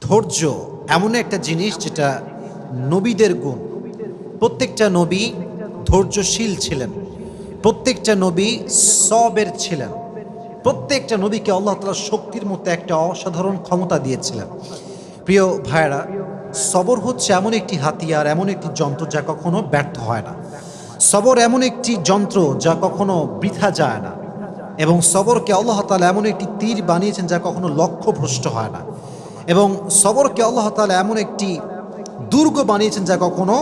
ধৈর্য এমন একটা জিনিস যেটা নবীদের গুণ। প্রত্যেকটা নবী ধৈর্যশীল ছিলেন, প্রত্যেকটা নবী সবের ছিলেন, প্রত্যেকটা নবীকে আল্লাহ তাআলা শক্তির মতো একটা অসাধারণ ক্ষমতা দিয়েছিলেন। প্রিয় ভাইয়েরা, সবর হচ্ছে এমন একটি হাতিয়ার, এমন একটি যন্ত্র যা কখনো ব্যর্থ হয় না। সবর এমন একটি যন্ত্র যা কখনো বৃথা যায় না, এবং সবরকে আল্লাহ তাআলা এমন একটি তীর বানিয়েছেন যা কখনো লক্ষ্যভ্রষ্ট হয় না, এবং সবরকে আল্লাহ তাআলা এমন একটি দুর্গ বানিয়েছেন যা কখনো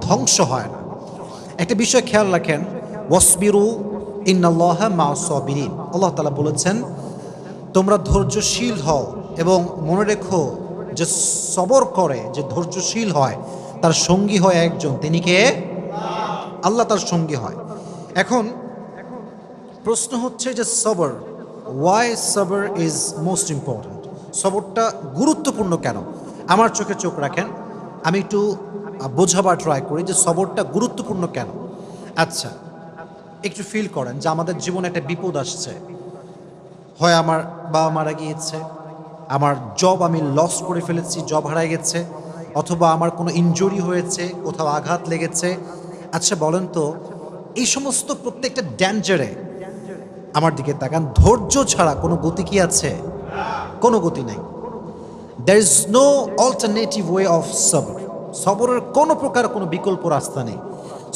ধ্বংস হয় না। একটা বিষয় খেয়াল রাখেন, ওয়াসবিরু ইন্নাল্লাহা মা'আস সাবিরিন। আল্লাহ তাআলা বলেছেন তোমরা ধৈর্যশীল হও, এবং মনে রেখো যে সবর করে, যে ধৈর্যশীল হয়, তার সঙ্গী হয় একজন, তিনি কে? আল্লাহ তার সঙ্গী হয়। এখন প্রশ্ন হচ্ছে যে সবর, ওয়াই সবর ইজ মোস্ট ইম্পর্ট্যান্ট? সবরটা গুরুত্বপূর্ণ কেন? আমার চোখে চোখ রাখেন, আমি একটু বোঝাবার ট্রাই করি যে সবরটা গুরুত্বপূর্ণ কেন। আচ্ছা, একটু ফিল করেন যে আমাদের জীবনে একটা বিপদ আসছে। হয় আমার বাবা মারা গিয়েছে, আমার জব আমি লস করে ফেলেছি, জব হারায় গেছে, অথবা আমার কোনো ইনজুরি হয়েছে, কোথাও আঘাত লেগেছে। আচ্ছা বলেন তো, এই সমস্ত প্রত্যেকটা ড্যাঞ্জারে আমার দিকে তাকান, ধৈর্য ছাড়া কোনো গতি কি আছে? কোনো গতি নাই। There is no alternative way of সবর। সবরের কোনো প্রকার কোনো বিকল্প রাস্তা নেই।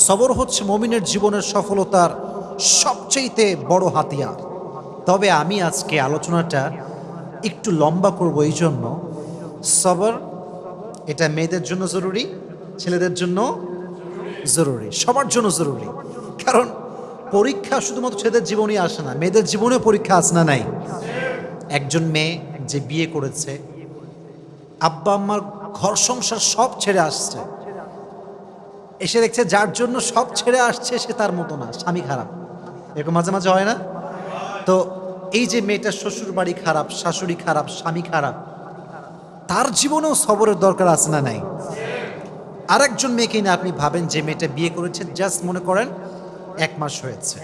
সবর হচ্ছে মুমিনের জীবনের সফলতার সবচেয়েতে বড় হাতিয়ার। তবে আমি আজকে আলোচনাটা একটু লম্বা করব, এই জন্য সবর এটা মেয়েদের জন্য জরুরি, ছেলেদের জন্য জরুরি, সবার জন্য জরুরি। কারণ পরীক্ষা শুধুমাত্র ছেলেদের জীবনেই আসে না, মেয়েদের জীবনেও পরীক্ষা আসে না নাই? একজন মেয়ে যে বিয়ে করেছে, আব্বা আম্মার ঘর সংসার সব ছেড়ে আসছে, এসে দেখছে যার জন্য সব ছেড়ে আসছে সে তার মতো না, স্বামী খারাপ। এরকম মাঝে মাঝে হয় না? তো এই যে মেয়েটার শ্বশুর বাড়ি খারাপ, শাশুড়ি খারাপ, স্বামী খারাপ, তার জীবনেও সবরের দরকার আছে না নাই? আরেকজন মেয়েকে না আপনি ভাবেন, যে মেয়েটা বিয়ে করেছে, জাস্ট মনে করেন 1 মাস হয়েছে,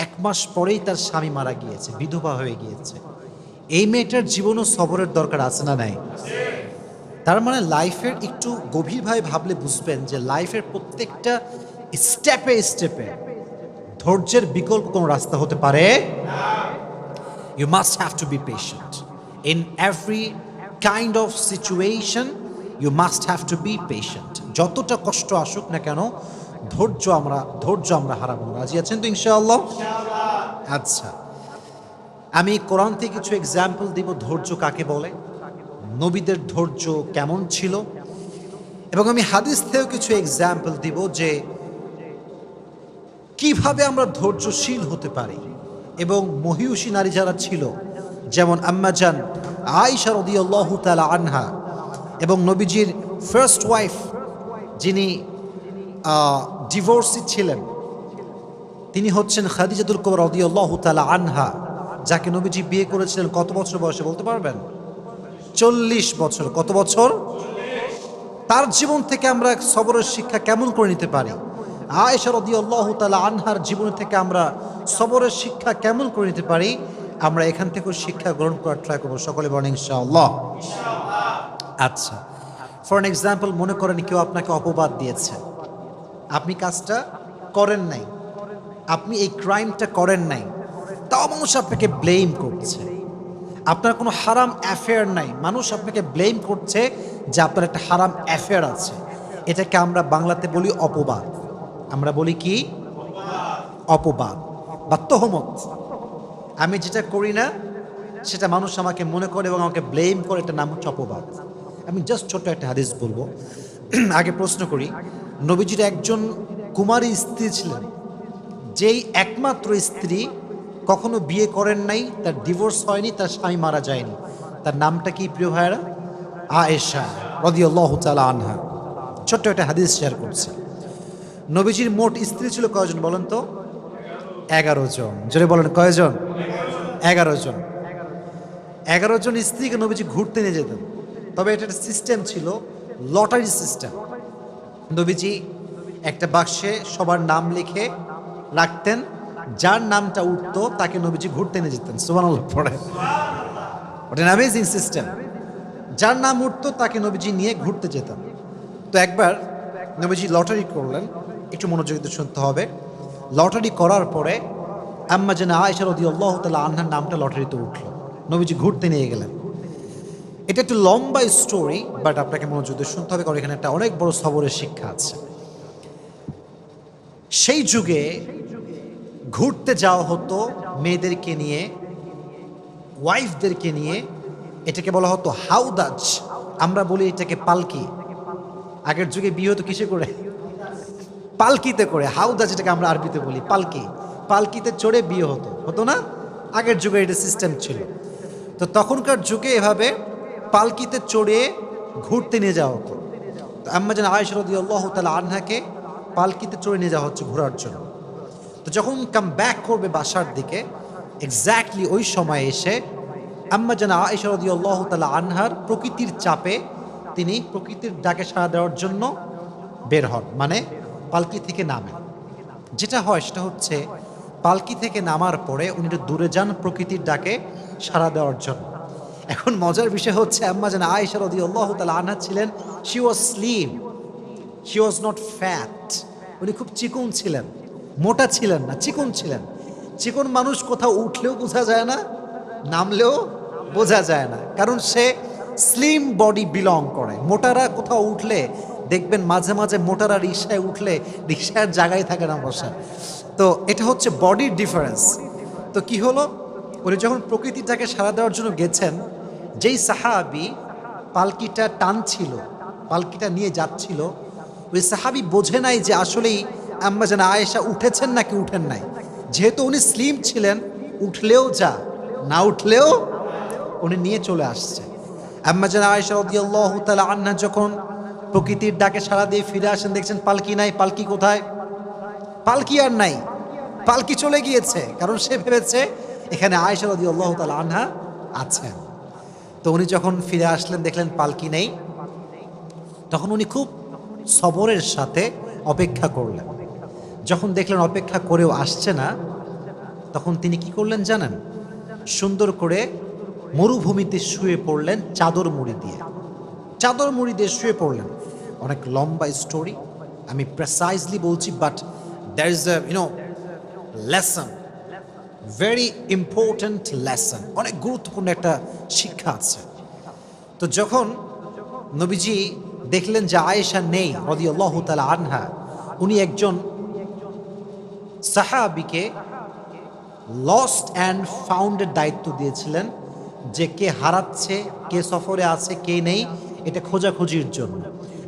1 মাস পরেই তার স্বামী মারা গিয়েছে, বিধবা হয়ে গিয়েছে। এই মেয়েটার জীবনও সবরের দরকার আছে না নাই? তার মানে লাইফের একটু গভীরভাবে ভাবলে বুঝবেন যে লাইফের প্রত্যেকটা স্টেপে স্টেপে ধৈর্যের বিকল্প কোনো রাস্তা হতে পারে। You must have to be patient. In every kind of situation, you must have to be patient. যতটা কষ্ট আসুক না কেন, ধৈর্য আমরা হারাবো না। রাজি আছেন তো ইনশাআল্লাহ? আচ্ছা, আমি কোরআন থেকে কিছু এক্সাম্পল দিব ধৈর্য কাকে বলে, নবীদের ধৈর্য কেমন ছিল, এবং আমি হাদিস থেকেও কিছু এক্সাম্পল দিব যে কিভাবে আমরা ধৈর্যশীল হতে পারি। এবং মহিয়সী নারী যারা ছিল, যেমন আম্মাজান আয়েশা রাদিয়াল্লাহু তাআলা আনহা, এবং নবীজির ফার্স্ট ওয়াইফ যিনি ডিভোর্সি ছিলেন, তিনি হচ্ছেন খাদিজাতুল কুবরা রাদিয়াল্লাহু তাআলা আনহা, যাকে নবীজি বিয়ে করেছিলেন কত বছর বয়সে বলতে পারবেন? 40 বছর। কত বছর? তার জীবন থেকে আমরা সবরের শিক্ষা কেমন করে নিতে পারি? আয়েশা রাদিয়াল্লাহু তাআলা আনহার জীবন থেকে আমরা সবরের শিক্ষা কেমন করে নিতে পারি? আমরা এখান থেকে শিক্ষা গ্রহণ করার ট্রাই করবো। সকলে বলেন ইনশাআল্লাহ। আচ্ছা, ফর এন এক্সাম্পল, মনে করেন কেউ আপনাকে অপবাদ দিয়েছে, আপনি কাজটা করেন নাই, আপনি এই ক্রাইমটা করেন নাই, তাও মানুষ আপনাকে ব্লেম করছে। আপনার কোনো হারাম অ্যাফেয়ার নাই, মানুষ আপনাকে ব্লেম করছে যে আপনার একটা হারাম অ্যাফেয়ার আছে। এটাকে আমরা বাংলাতে বলি অপবাদ। আমরা বলি কি? অপবাদ বা তহমত। আমি যেটা করি না সেটা মানুষ আমাকে মনে করে এবং আমাকে ব্লেম করে, এটার নাম হচ্ছে অপবাদ। আমি জাস্ট ছোট্ট একটা হাদিস বলবো। আগে প্রশ্ন করি, নবীজির একজন কুমারী স্ত্রী ছিলেন, যেই একমাত্র স্ত্রী, কখনো বিয়ে করেন নাই, তার ডিভোর্স হয়নি, তার স্বামী মারা যায়নি। তার নামটা কি প্রিয় ভাইয়েরা? আয়েশা রাদিয়াল্লাহু তাআলা আনহা। ছোট্ট একটা হাদিস শেয়ার করছি। নবীজির মোট স্ত্রী ছিল কয়জন বলেন তো? 11 জন। জোরে বলেন কয়জন? 11 জন। 11 জন স্ত্রীকে নবীজি ঘুরতে নিয়ে যেতেন। তবে এটা একটা সিস্টেম ছিল, লটারি সিস্টেম। নবীজি একটা বাক্সে সবার নাম লিখে রাখতেন, যার নামটা উঠতো তাকে নবীজি ঘুরতে নিয়ে যেতেন। সুবহানাল্লাহ পড়ে। What an amazing system. যার নাম উঠতো তাকে নবীজি নিয়ে ঘুরতে যেতেন। তো একবার নবীজি লটারি করলেন, একটু মনোযোগ দিয়ে শুনতে হবে। লটারি করার পরে আম্মা জানা আয়েশা রাদিয়াল্লাহু তাআলা আনহার নামটা লটারিতে উঠল, নবীজি ঘুরতে নিয়ে গেলেন। এটা একটু লম্বা স্টোরি, বাট আপনাকে মনোযোগ দিয়ে শুনতে হবে, কারণ এখানে একটা অনেক বড় সবরের শিক্ষা আছে। সেই যুগে ঘুরতে যাওয়া হতো মেয়েদেরকে নিয়ে, ওয়াইফদেরকে নিয়ে। এটাকে বলা হতো হাউদাজ, আমরা বলি এটাকে পালকি। আগের যুগে বিয়ে হতো কিসে করে? পালকিতে করে। হাউদাজ এটাকে আমরা আরবিতে বলি পালকি। পালকিতে চড়ে বিয়ে হতো, হতো না? আগের যুগে এটা সিস্টেম ছিল। তো তখনকার যুগে এভাবে পালকিতে চড়ে ঘুরতে নিয়ে যাওয়া হতো। তো আম্মা জান আয়েশা রাদিয়াল্লাহু তাআলা আনহাকে পালকিতে চড়ে নিয়ে যাওয়া হচ্ছে ঘোরার জন্য। তো যখন কাম ব্যাক করবে বাসার দিকে, এক্স্যাক্টলি ওই সময় এসে আম্মা জান আয়েশা রাদিয়াল্লাহু তাআলা আনহার প্রকৃতির চাপে তিনি প্রকৃতির ডাকে সাড়া দেওয়ার জন্য বের হন, মানে পালকি থেকে নামেন। যেটা হয় সেটা হচ্ছে পালকি থেকে নামার পরে উনি একটু দূরে যান প্রকৃতির ডাকে সাড়া দেওয়ার জন্য। এখন মজার বিষয় হচ্ছে আম্মা জান আয়েশা রাদিয়াল্লাহু তাআলা আনহা ছিলেন, she was slim, she was not fat. উনি খুব চিকন ছিলেন, মোটা ছিলেন না, চিকন ছিলেন। চিকন মানুষ কোথাও উঠলেও বোঝা যায় না, নামলেও বোঝা যায় না, কারণ সে স্লিম বডি বিলং করে। মোটারা কোথাও উঠলে দেখবেন মাঝে মাঝে মোটারা রিক্সায় উঠলে রিক্সার জায়গায় থাকে না বসা। তো এটা হচ্ছে বডির ডিফারেন্স। তো কি হলো, উনি যখন প্রকৃতিটাকে সাড়া দেওয়ার জন্য গেছেন, যেই সাহাবি পালকিটা টানছিল, পালকিটা নিয়ে যাচ্ছিল, ওই সাহাবি বোঝে নাই যে আসলেই আম্মা জান আয়েশা উঠেছেন নাকি উঠেন নাই। যেহেতু উনি স্লিম ছিলেন, উঠলেও যা, না উঠলেও উনি নিয়ে চলে আসছে। আম্মা জান আয়েশা রাদিয়াল্লাহু তাআলা আনহা যখন প্রকৃতির ডাকে সাড়া দিয়ে ফিরে আসেন, দেখছেন পালকি নাই। পালকি কোথায়? পালকি আর নাই, পালকি চলে গিয়েছে, কারণ সে ভেবেছে এখানে আয়েশা রাদিয়াল্লাহু তাআলা আনহা আছেন। তো উনি যখন ফিরে আসলেন, দেখলেন পালকি নেই, তখন উনি খুব সবরের সাথে অপেক্ষা করলেন। যখন দেখলেন অপেক্ষা করেও আসছে না, তখন তিনি কি করলেন জানেন? সুন্দর করে মরুভূমিতে শুয়ে পড়লেন চাদর মুড়ি দিয়ে। চাদর মুড়ি দিয়ে শুয়ে পড়লেন। অনেক লম্বা স্টোরি, আমি প্রেসাইজলি বলছি, but there is a lesson, very important lesson, অনেক গুরুত্বপূর্ণ একটা শিক্ষা আছে। তো যখন নবীজি দেখলেন যে আয়েশা নেই রাদিয়াল্লাহু তাআলা আনহা, উনি একজন সাহাবীকে লস্ট অ্যান্ড ফাউন্ডের দায়িত্ব দিয়েছিলেন, যে কে হারাচ্ছে, কে সফরে আছে, কে নেই, এটা খোঁজাখুঁজির জন্য।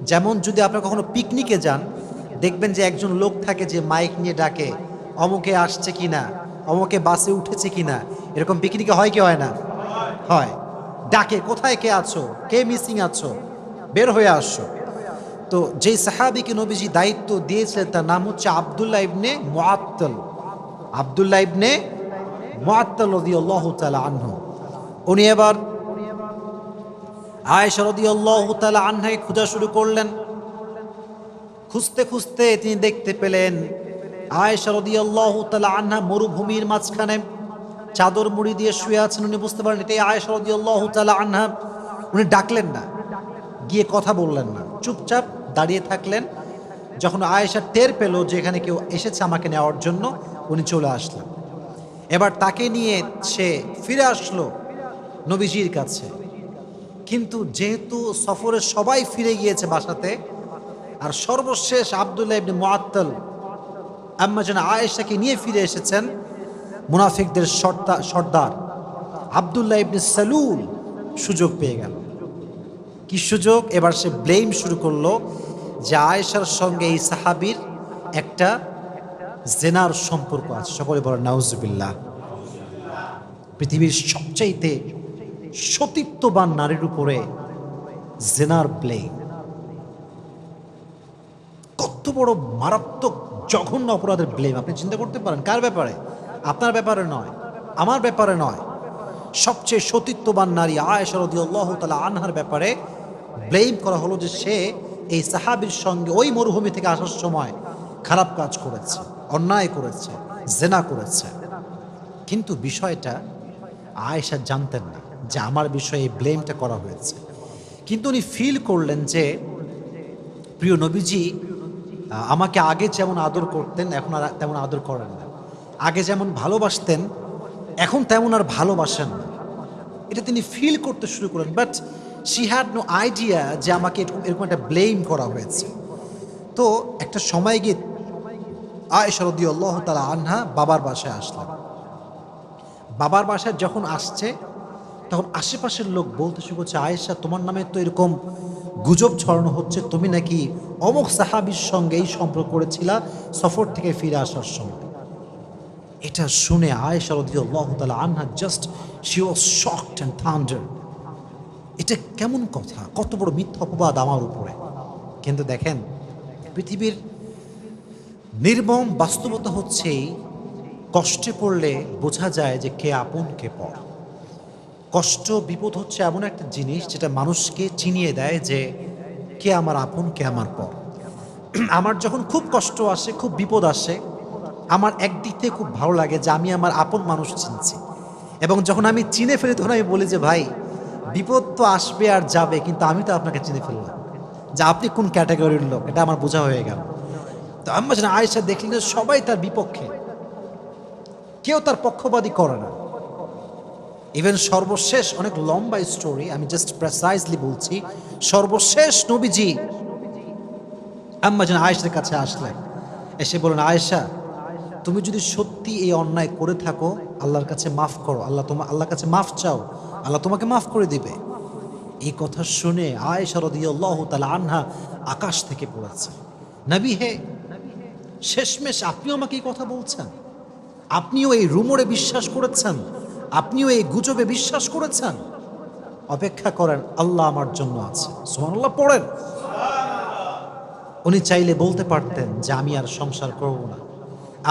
যেমন যদি আপনারা কখনো পিকনিকে যান, দেখবেন যে একজন লোক থাকে যে মাইক নিয়ে ডাকে, অমুকে আসছে কিনা, অমুকে বাসে উঠেছে কিনা। এরকম পিকনিকে হয় কি হয় না? হয়। ডাকে, কোথায় কে আছো, কে মিসিং আছো, বের হয়ে আসো। তো যেই সাহাবীকে নবীজি দায়িত্ব দিয়েছিলেন তার নাম হচ্ছে আব্দুল্লাহ ইবনে মুআত্তাল। আব্দুল্লাহ ইবনে মুআত্তাল রাদিয়াল্লাহু তাআলা আনহু। উনি এবার আয়েশা রাদিয়াল্লাহু তাআলা আনহাকে খোঁজা শুরু করলেন। খুঁজতে খুঁজতে তিনি দেখতে পেলেন আয়েশা রাদিয়াল্লাহু তাআলা আনহা মরুভূমির মাঝখানে চাদর মুড়ি দিয়ে শুয়ে আছেন। উনি বুঝতে পারেন এটাই আয়েশা রাদিয়াল্লাহু তাআলা আনহা। উনি ডাকলেন না, গিয়ে কথা বললেন না, চুপচাপ দাঁড়িয়ে থাকলেন। যখন আয়েশা টের পেল যে এখানে কেউ এসেছে আমাকে নেওয়ার জন্য, উনি চলে আসলেন। এবার তাকে নিয়ে সে ফিরে আসলো নবীজির কাছে। কিন্তু যেহেতু সফরে সবাই ফিরে গিয়েছে বাসাতে, আর সর্বশেষ আব্দুল্লাহ ইবনে মুআত্তাল আম্মা জান আয়েশাকে নিয়ে ফিরে এসেছেন, মুনাফিকদের সর্দার আব্দুল্লাহ ইবনে সালুল সুযোগ পেয়ে গেল। কি সুযোগ? এবার সে ব্লেম শুরু করলো যে আয়েশার সঙ্গে এই সাহাবীর একটা জেনার সম্পর্ক আছে। সকলে বলেন নাউজুবিল্লাহ। পৃথিবীর সবচাইতে সতীত্ববান নারীর উপরে জেনার ব্লেম, কত বড় মারাত্মক জঘন্য অপরাধের ব্লেম। আপনি চিন্তা করতে পারেন কার ব্যাপারে? আপনার ব্যাপারে নয়, আমার ব্যাপারে নয়, সবচেয়ে সতীত্ববান নারী আয়েশা রাদিয়াল্লাহু তাআলা আনহার ব্যাপারে ব্লেম করা হলো যে সে এই সাহাবীর সঙ্গে ওই মরুভূমি থেকে আসার সময় খারাপ কাজ করেছে, অন্যায় করেছে, জেনা করেছে। কিন্তু বিষয়টা আয়েশা জানতেন না যে আমার বিষয়ে এই ব্লেমটা করা হয়েছে। কিন্তু উনি ফিল করলেন যে প্রিয় নবীজি আমাকে আগে যেমন আদর করতেন এখন আর তেমন আদর করেন না, আগে যেমন ভালোবাসতেন এখন তেমন আর ভালোবাসেন না। এটা তিনি ফিল করতে শুরু করেন, but she had no idea যে আমাকে এরকম একটা ব্লেম করা হয়েছে। তো একটা সময় গিয়ে আয়েশা রাদিয়াল্লাহু তাআলা আনহা বাবার বাসায় আসলেন। বাবার বাসায় যখন আসছে তখন আশেপাশের লোক বলতে শুরু করছে, আয়েশা তোমার নামে তো এরকম গুজব ছড়ানো হচ্ছে, তুমি নাকি অমুক সাহাবীর সঙ্গে এই সম্পর্ক করেছিলা সফর থেকে ফিরে আসার সময়। এটা শুনে আয়েশা রাদিয়াল্লাহু তাআলা আনহা just she was shocked and thunder. এটা কেমন কথা, কত বড় মিথ্যা অপবাদ আমার উপরে। কিন্তু দেখেন, পৃথিবীর নির্মম বাস্তবতা হচ্ছে কষ্টে পড়লে বোঝা যায় যে কে আপন কে পর। কষ্ট বিপদ হচ্ছে এমন একটা জিনিস যেটা মানুষকে চিনিয়ে দেয় যে কে আমার আপন কে আমার পর। আমার যখন খুব কষ্ট আসে, খুব বিপদ আসে, আমার একদিক থেকে খুব ভালো লাগে যে আমি আমার আপন মানুষ চিনছি। এবং যখন আমি চিনে ফেলি তখন আমি বলি যে ভাই বিপদ তো আসবে আর যাবে, কিন্তু আমি তো আপনাকে চিনে ফেললাম যে আপনি কোন ক্যাটাগরির লোক, এটা আমার বোঝা হয়ে গেল। তো আম্মা জান আয়েশা দেখলেন যে সবাই তার বিপক্ষে, কেউ তার পক্ষপাতী করে না। ইভেন সর্বশেষ, অনেক লম্বা স্টোরি, আমি জাস্ট প্রেসাইজলি বলছি, সর্বশেষ নবীজি আম্মা জান আয়েশার কাছে আসলেন, এসে বলেন, আয়েশা তুমি যদি সত্যি এই অন্যায় করে থাকো আল্লাহর কাছে মাফ করো, আল্লাহর কাছে মাফ চাও, আল্লাহ তোমাকে মাফ করে দিবে। এই কথা শুনে আয়েশা রাদিয়াল্লাহু তাআলা আনহা আকাশ থেকে পড়েছে, নবী হে, শেষমেশ আপনিও আমাকে এই কথা বলছেন? আপনিও এই রুমরে বিশ্বাস করেছেন? আপনিও এই গুজবে বিশ্বাস করেছেন? অপেক্ষা করেন, আল্লাহ আমার জন্য আছে। সুবহানাল্লাহ পড়েন। উনি চাইলে বলতে পারতেন যে আমি আর সংসার করব না,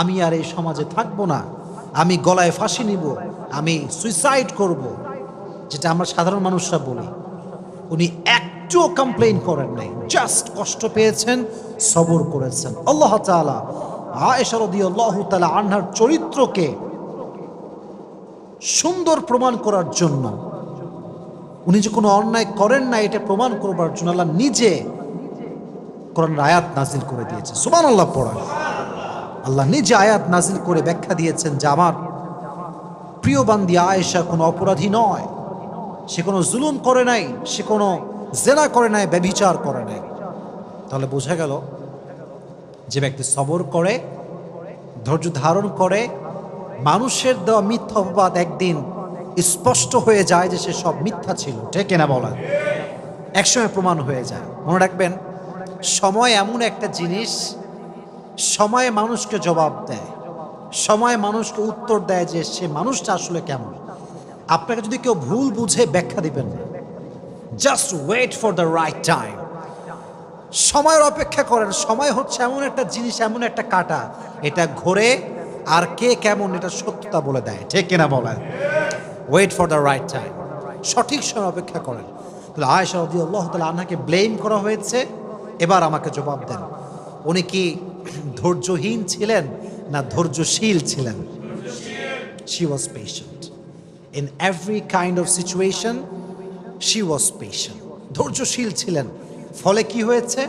আমি আর এই সমাজে থাকবো না, আমি গলায় ফাঁসি নিব, আমি সুইসাইড করব, যেটা আমরা সাধারণ মানুষরা বলি। উনি একটুও কমপ্লেইন করেন নাই, জাস্ট কষ্ট পেয়েছেন, সবর করেছেন। আল্লাহ তাআলা আয়েশা রাদিয়াল্লাহু তাআলা আনহার চরিত্রকে সুন্দর প্রমাণ করার জন্য, উনি যে কোনো অন্যায় করেন না এটা প্রমাণ করবার জন্য আল্লাহ নিজে কোরআনের আয়াত নাজিল করে দিয়েছে। সুবহানাল্লাহ পড়েন। আল্লাহ নিজে আয়াত নাজিল করে ব্যাখ্যা দিয়েছেন যে আমার প্রিয় বান্দি আয়েশা কোনো অপরাধী নয়, সে কোনো জুলুম করে নাই, সে কোনো জেনা করে নাই, ব্যভিচার করে নাই। তাহলে বোঝা গেল যে ব্যক্তি সবর করে, ধৈর্য ধারণ করে, মানুষের দেওয়া মিথ্যা অপবাদ একদিন স্পষ্ট হয়ে যায় যে সে সব মিথ্যা ছিল, ঠিক কিনা বলেন? একসময় প্রমাণ হয়ে যায়। মনে রাখবেন, সময় এমন একটা জিনিস, সময় মানুষকে জবাব দেয়, সময় মানুষকে উত্তর দেয় যে সে মানুষটা আসলে কেমন। আপনাকে যদি কেউ ভুল বুঝে ব্যাখ্যা দিবেন না, just wait for the right time. সময়ের অপেক্ষা করেন। সময় হচ্ছে এমন একটা জিনিস, এমন একটা কাঁটা, এটা ঘোরে আর কে কেমন এটা সত্যতা বলে দেয়, ঠিক কিনা বলেন? Wait for the right time, সঠিক সময় অপেক্ষা করেন। তাহলে আয়েশা রাদিয়াল্লাহু তাআলা আনহাকে ব্লেম করা হয়েছে, এবার আমাকে জবাব দেন, উনি কি ধৈর্যহীন ছিলেন না ধৈর্যশীল ছিলেন? She was patient. In every kind of situation, she was patient. ধৈর্যশীল ছিলেন। ফলে কি হয়েছে?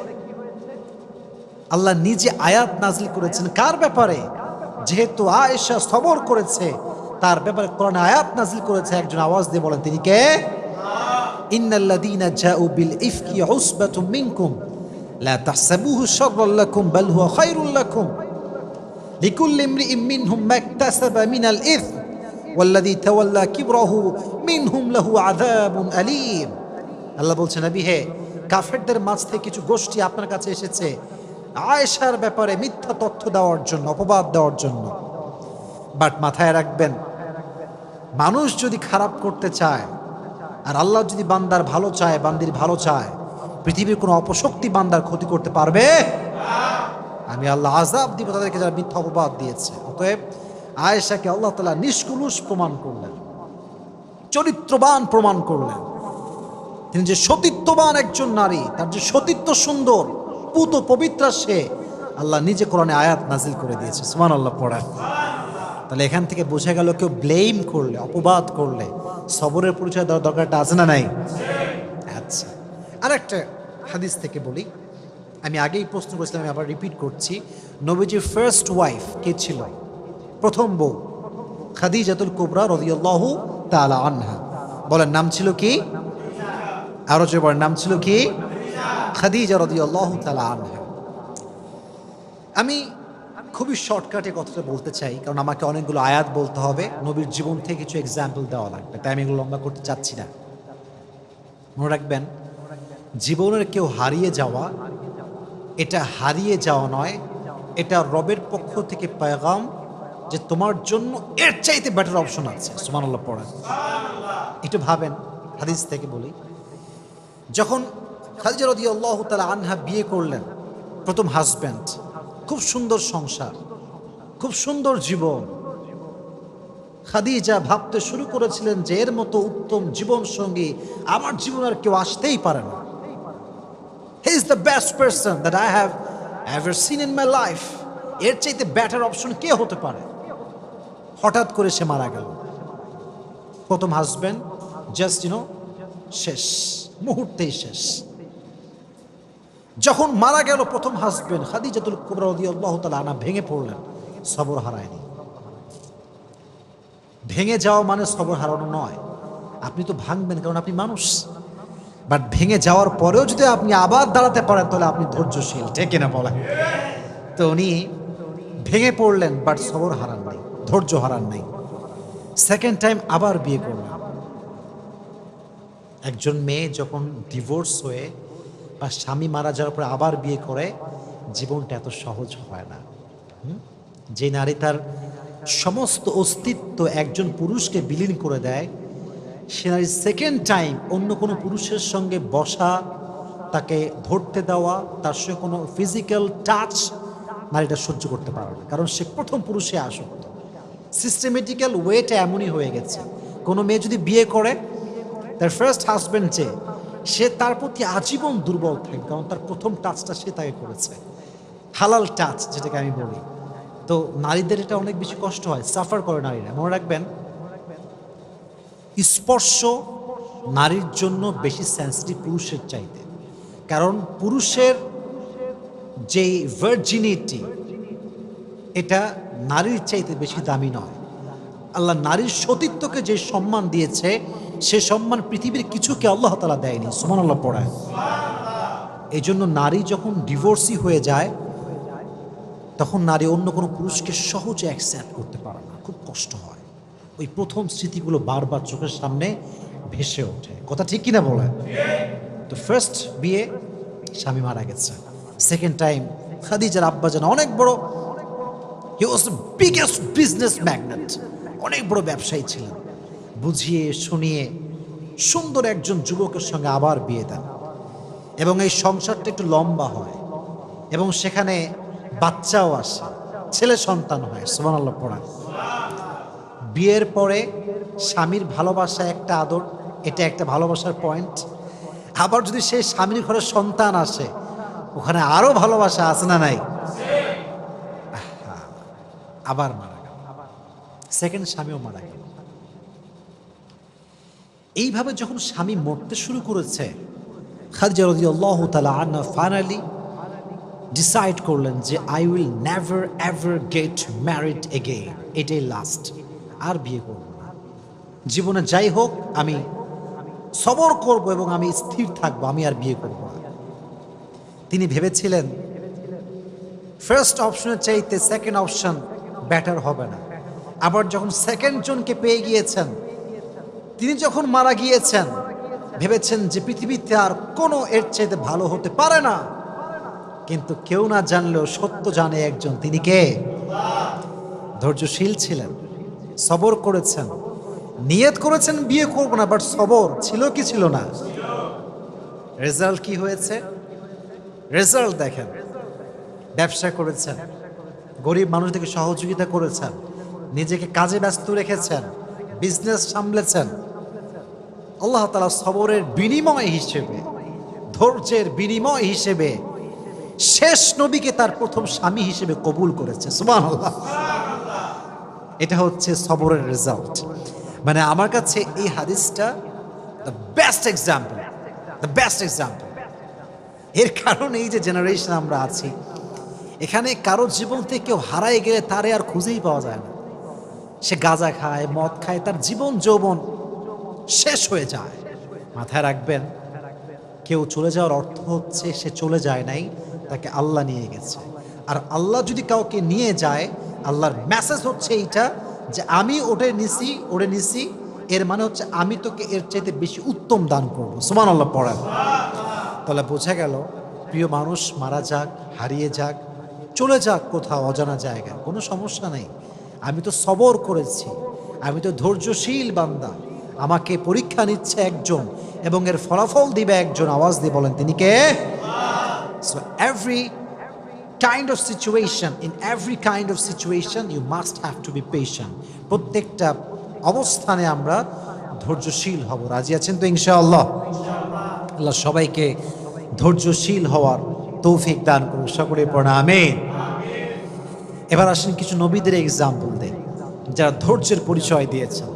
আল্লাহ নিজে আয়াত নাজিল করেছেন কার ব্যাপারে? যেহেতু আয়েশা সবর করেছে তার ব্যাপারে কোরআনে আয়াত নাজিল করেছে। একজন আওয়াজ দিয়ে বলেন, তিনি কে? ইন্নাল্লাযীনা জাউ বিল ইফকি উসবাতুম মিনকুম লা তাহসাবুহু শাররাল লাকুম বাল হুয়া খায়রুল লাকুম লিকুল্লি ইমরিইম মিনহুম মাকতাসাবা মিনাল ইসম ওয়াল্লাযী তাওয়াল্লা কিবরাহু মিনহুম লাহু আযাবুন আলীম। আল্লাহ বলছেন, নবী হে, কাফেরদের মাঝ থেকে কিছু গোষ্ঠী আপনার কাছে এসেছে আয়েশার ব্যাপারে মিথ্যা তথ্য দেওয়ার জন্য, অপবাদ দেওয়ার জন্য। বাট মাথায় রাখবেন, মানুষ যদি খারাপ করতে চায় আর আল্লাহ যদি বান্দার ভালো চায়, বান্দির ভালো চায়, পৃথিবীর কোনো অপশক্তি বান্দার ক্ষতি করতে পারবে? আমি আল্লাহ আযাব দিব তাদেরকে যারা মিথ্যা অপবাদ দিয়েছে। অতএব আয়েশাকে আল্লাহ তাআলা নিষ্কলুষ প্রমাণ করলেন, চরিত্রবান প্রমাণ করলেন। তিনি যে সতীত্ববান একজন নারী, তার যে সতীত্ব সুন্দর, পুত পবিত্রা, সে আল্লাহ নিজে কোরআনে আয়াত নাজিল করে দিয়েছে। সুবহানাল্লাহ পড়েন। তাহলে এখান থেকে বোঝা গেল কেউ ব্লেম করলে, অপবাদ করলে সবরের পরিচয় দেওয়ার দরকারটা আছে না নাই? আচ্ছা, আরেকটা হাদিস থেকে বলি, আমি আগেই প্রশ্ন করেছিলাম, আমি আবার রিপিট করছি। নবীজির ফার্স্ট ওয়াইফ কে ছিল? প্রথম বউ খাদিজাতুল কুবরা রাদিয়াল্লাহু তাআলা আনহা। বলেন নাম ছিল কি? আরো যে বলেন নাম ছিল কি? খাদিজা রাদিয়াল্লাহু তাআলা আনহা। আমি খুবই শর্টকাটে কথাটা বলতে চাই, কারণ আমাকে অনেকগুলো আয়াত বলতে হবে, নবীর জীবন থেকে কিছু এক্সাম্পল দেওয়া লাগবে, তাই আমি এগুলো লম্বা করতে চাচ্ছি না। মনে রাখবেন, জীবনের কেউ হারিয়ে যাওয়া, এটা হারিয়ে যাওয়া নয়, এটা রবের পক্ষ থেকে পেগাম যে তোমার জন্য এর চাইতে বেটার অপশন আছে। সুবহানাল্লাহ পড়েন। একটু ভাবেন, হাদিস থেকে বলি, যখন খাদিজা রাদিয়াল্লাহু তাআলা আনহা বিয়ে করলেন, প্রথম হাজব্যান্ড, খুব সুন্দর সংসার, খুব সুন্দর জীবন। খাদিজা ভাবতে শুরু করেছিলেন যে এর মতো উত্তম জীবন সঙ্গী আমার জীবন আর কেউ আসতেই পারে না। He is the best person that I have ever seen in my life. এর চাইতে বেটার অপশন কে হতে পারে? হঠাৎ করে সে মারা গেল। প্রথম হাজব্যান্ড জাস্ট শেষ, মুহূর্তেই শেষ। যখন মারা গেল প্রথম হাজবেন্ড, খাদিজাতুল কুবরা রাদিয়াল্লাহু তাআলা আনহা ভেঙে পড়লেন। সবর হারায়নি। ভেঙে যাওয়া মানে সবর হারানো নয়। আপনি তো ভাঙবেন, কারণ আপনি মানুষ, বাট ভেঙে যাওয়ার পরেও যদি আপনি আবার দাঁড়াতে পারেন তাহলে আপনি ধৈর্যশীল, ঠিক কিনা বলেন? তো উনি ভেঙে পড়লেন, বাট সবর হারান নাই, ধৈর্য হারান নাই। সেকেন্ড টাইম আবার বিয়ে করলেন। একজন মেয়ে যখন ডিভোর্স হয়ে বা স্বামী মারা যাওয়ার পরে আবার বিয়ে করে, জীবনটা এত সহজ হয় না। যে নারী তার সমস্ত অস্তিত্ব একজন পুরুষকে বিলীন করে দেয়, সে নারী সেকেন্ড টাইম অন্য কোনো পুরুষের সঙ্গে বসা, তাকে ধরতে দেওয়া, তার সঙ্গে কোনো ফিজিক্যাল টাচ নারীটা সহ্য করতে পারে না, কারণ সে প্রথম পুরুষে আসক্ত। সিস্টেমেটিক্যাল ওয়েটা এমনই হয়ে গেছে। কোনো মেয়ে যদি বিয়ে করে, তার ফার্স্ট হাজব্যান্ড যে, সে তার প্রতি আজীবন দুর্বল থাকে, কারণ তার প্রথম টাচটা সে তাকে করেছে, হালাল টাচ যেটাকে আমি বলি। তো নারীদের এটা অনেক বেশি কষ্ট হয়, সাফার করে নারীরা। মনে রাখবেন, স্পর্শ নারীর জন্য বেশি সেন্সিটিভ পুরুষের চাইতে, কারণ পুরুষের যেই ভার্জিনিটি, এটা নারীর চাইতে বেশি দামি নয়। আল্লাহ নারীর সতীত্বকে যে সম্মান দিয়েছে, সে সম্মান পৃথিবীর কিছুকে আল্লাহ তাআলা দেয়নি। সুবহানাল্লাহ পড়ায়। এই জন্য নারী যখন ডিভোর্সি হয়ে যায়, তখন নারী অন্য কোনো পুরুষকে সহজে অ্যাকসেপ্ট করতে পারে না, খুব কষ্ট হয়। ওই প্রথম স্মৃতিগুলো বারবার চোখের সামনে ভেসে ওঠে। কথা ঠিক কিনা বলেন? তো ফার্স্ট বিয়ে, স্বামী মারা গেছে। সেকেন্ড টাইম খাদিজার আব্বাজান অনেক বড়, he was the biggest business magnate, অনেক বড় ব্যবসায়ী ছিলেন। বুঝিয়ে শুনিয়ে সুন্দর একজন যুবকের সঙ্গে আবার বিয়ে দেন, এবং এই সংসারটা একটু লম্বা হয়, এবং সেখানে বাচ্চাও আসে, ছেলে সন্তান হয়। সুবহানাল্লাহ পড়া। বিয়ের পরে স্বামীর ভালোবাসা একটা আদর, এটা একটা ভালোবাসার পয়েন্ট। আবার যদি সেই স্বামীর ঘরে সন্তান আসে, ওখানে আরো ভালোবাসা আছে না নাই? আবার মারা গেল, সেকেন্ড স্বামীও মারা গেল। এইভাবে যখন স্বামী মরতে শুরু করেছে, খাদিজা রাদিয়াল্লাহু তাআলা আনহা ফাইনালি ডিসাইড করলেন যে I will never ever get married again, এটাই লাস্ট, আর বিয়ে করব না। জীবনে যাই হোক আমি সবর করব এবং আমি স্থির থাকবো, আমি আর বিয়ে করব না। তিনি ভেবেছিলেন ফার্স্ট অপশনের চাইতে সেকেন্ড অপশন বেটার হবে না। আবার যখন সেকেন্ড জনকে পেয়ে গিয়েছেন, তিনি যখন মারা গিয়েছেন, ভেবেছেন যে পৃথিবীতে আর কোনো এর চাইতে ভালো হতে পারে না। কিন্তু কেউ না জানলেও সত্য জানে একজন, তিনি কে? ধৈর্যশীল ছিলেন, সবর করেছেন, নিয়ত করেছেন বিয়ে করব না, বাট সবর ছিল কি ছিল না? রেজাল্ট কি হয়েছে? রেজাল্ট দেখেন, ব্যবসা করেছেন, গরিব মানুষদেরকে সহযোগিতা করেছেন, নিজেকে কাজে ব্যস্ত রেখেছেন, বিজনেস সামলেছেন। আল্লাহ তাআলা সবরের বিনিময় হিসেবে, ধৈর্যের বিনিময় হিসেবে শেষ নবীকে তার প্রথম স্বামী হিসেবে কবুল করেছে। সুবহানাল্লাহ। এটা হচ্ছে সবরের রেজাল্ট। মানে আমার কাছে এই হাদিসটা the best example, the best example. এর কারণে এই যে জেনারেশন আমরা আছি, এখানে কারোর জীবন থেকে কেউ হারায় গেলে তারে আর খুঁজেই পাওয়া যায় না। সে গাঁজা খায়, মদ খায়, তার জীবন যৌবন শেষ হয়ে যায়। মাথায় রাখবেন, কেউ চলে যাওয়ার অর্থ হচ্ছে সে চলে যায় নাই, তাকে আল্লাহ নিয়ে গেছে। আর আল্লাহ যদি কাউকে নিয়ে যায়, আল্লাহর মেসেজ হচ্ছে এইটা যে আমি ওরে নিছি, এর মানে হচ্ছে আমি তোকে এর চাইতে বেশি উত্তম দান করবো। সুবহানাল্লাহ পড়েন। তাহলে বোঝা গেল, প্রিয় মানুষ মারা যাক, হারিয়ে যাক, চলে যাক কোথাও অজানা জায়গায়, কোনো সমস্যা নেই। আমি তো সবর করেছি, আমি তো ধৈর্যশীল বান্দা। আমাকে পরীক্ষা নিচ্ছে একজন এবং এর ফলাফল দিবে একজন। আওয়াজ দিয়ে বলেন তিনি কে? So every kind of situation, in every kind of situation you must have to be patient. প্রত্যেকটা অবস্থানে আমরা ধৈর্যশীল হব। রাজি আছেন তো ইনশাআল্লাহ? আল্লাহ সবাইকে ধৈর্যশীল হওয়ার তৌফিক দান করুন। সকলে পড়া আমিন। এবার আসেন কিছু নবীদের এক্সাম্পল দেই যারা ধৈর্যের পরিচয় দিয়েছেন।